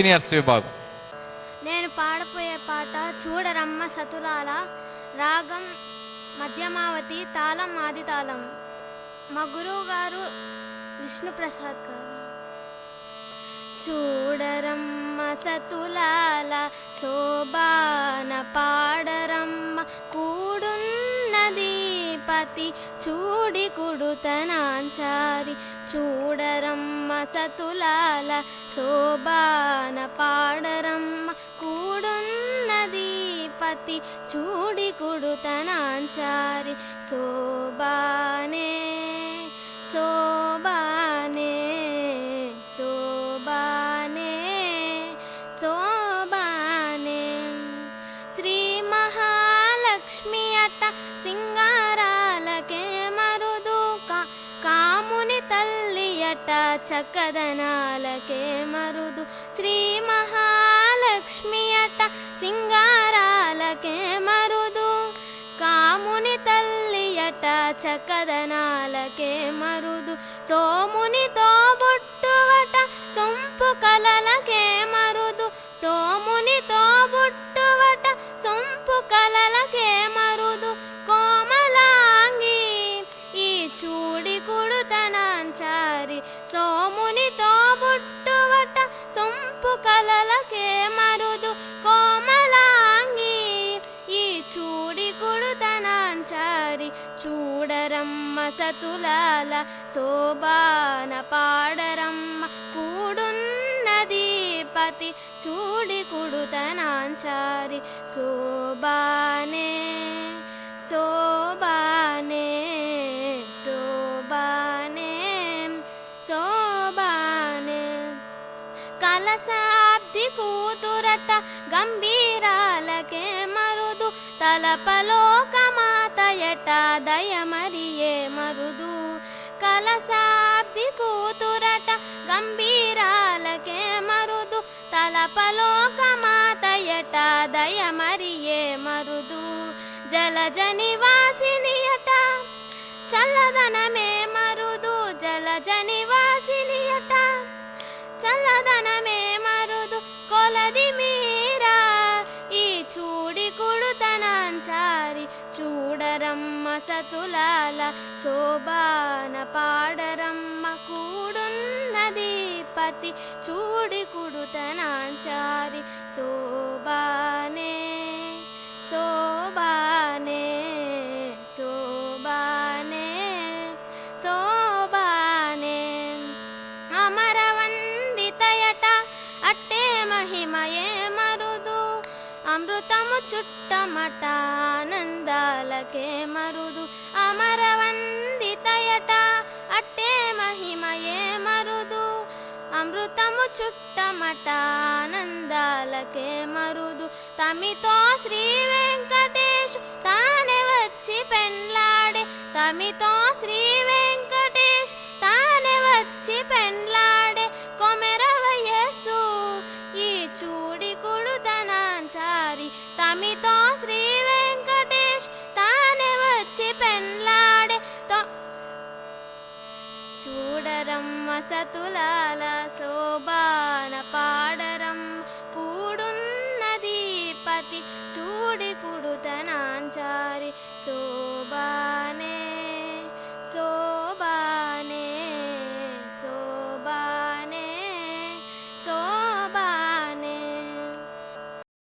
Seniors విభాగం. నేను పాడపోయే పాట చూడరమ్మ సతులాల, రాగం మధ్యమావతి, తాళం ఆది తాళం. మా గురువు గారు విష్ణుప్రసాద్ గారు. చూడరమ్మ సతులాల శోభాన పాడరమ్మ, కూడున్నది పతి చూడి కుడుతనాంచారి. చూడరమ్మ సతులాల శోభాన పాడరమ్మ, కూడున్నది పతి చూడి కుడుతనాంచారి. శోభానే శోభానే శోభానే శోభానే. శ్రీ మహాలక్ష్మి అట సింగారాలకే మరుదు, కాముని తల్లి అట చక్కదనాలకే మరుదు. శ్రీ మహాలక్ష్మి అట సింగారాలకే మరుదు, కాముని తల్లి అట చక్కదనాలకే మరుదు. సోమునితో బొట్టువట సొంపు కలలకే మరుదు, సోమునితో బొట్టువట సొంపు కలలకే మరుదు. కోమలాంగి ఈ చూడి కుడుతనాంచారి, సోమునితో బొట్టువట సొంపు కలలకే మరుదు. కోమలాంగి ఈ చూడి కుడుతనాంచారి. చూడరమ్మ సతులాల శోభాన పాడరమ్మ, కూడున్నది పతి చూడి కుడుతనాంచారి. శోభానే శోభానే శోభానే శోభానే. కలశాబ్ది కూతురట గంభీరాలకే మరుదు, తలపలోకమాతయట దయమరియే మరుదు. కలశాబ్ది కూతురట గంభీరాలకే మరుదు, తలపలోకమాతయట దయమరియే మరుదు. జలజ నివాసినియట చల్లదనమే మరుదు, జలజ నివాసినియట చల్లదనమే మరుదు. కొలది మీరా ఈ చూడి కుడుతనాంచారి. చూడరమ్మ సతులాల శోభాన పాడరమ్మ, కూడున్నది పతి చూడి కుడుతనాంచారి. శోభానే శోభానే శోభానే శోభానే. అమరవందితయట అట్టే మహిమయే మరుదు, అమృతము చుట్టమట ఆనందాలకే మరుదు. అమరవందితయట అట్టే మహిమయే మరుదు, అమృతము చుట్టమట ఆనందాలకే మరుదు. తమితో శ్రీ వెంకటేశు తానే వచ్చి పెండ్లాడే, తమితో శ్రీ వెంకటేశ్ తానే వచ్చి పెండ్లాడే. కొమెర వయస్సు ఈ చూడి కుడుతనాంచారి, తమితో శ్రీ వెంకటేశ్ తానే వచ్చి పెండ్లాడే. చూడరమ్మ సతులాల శోభాన పాడర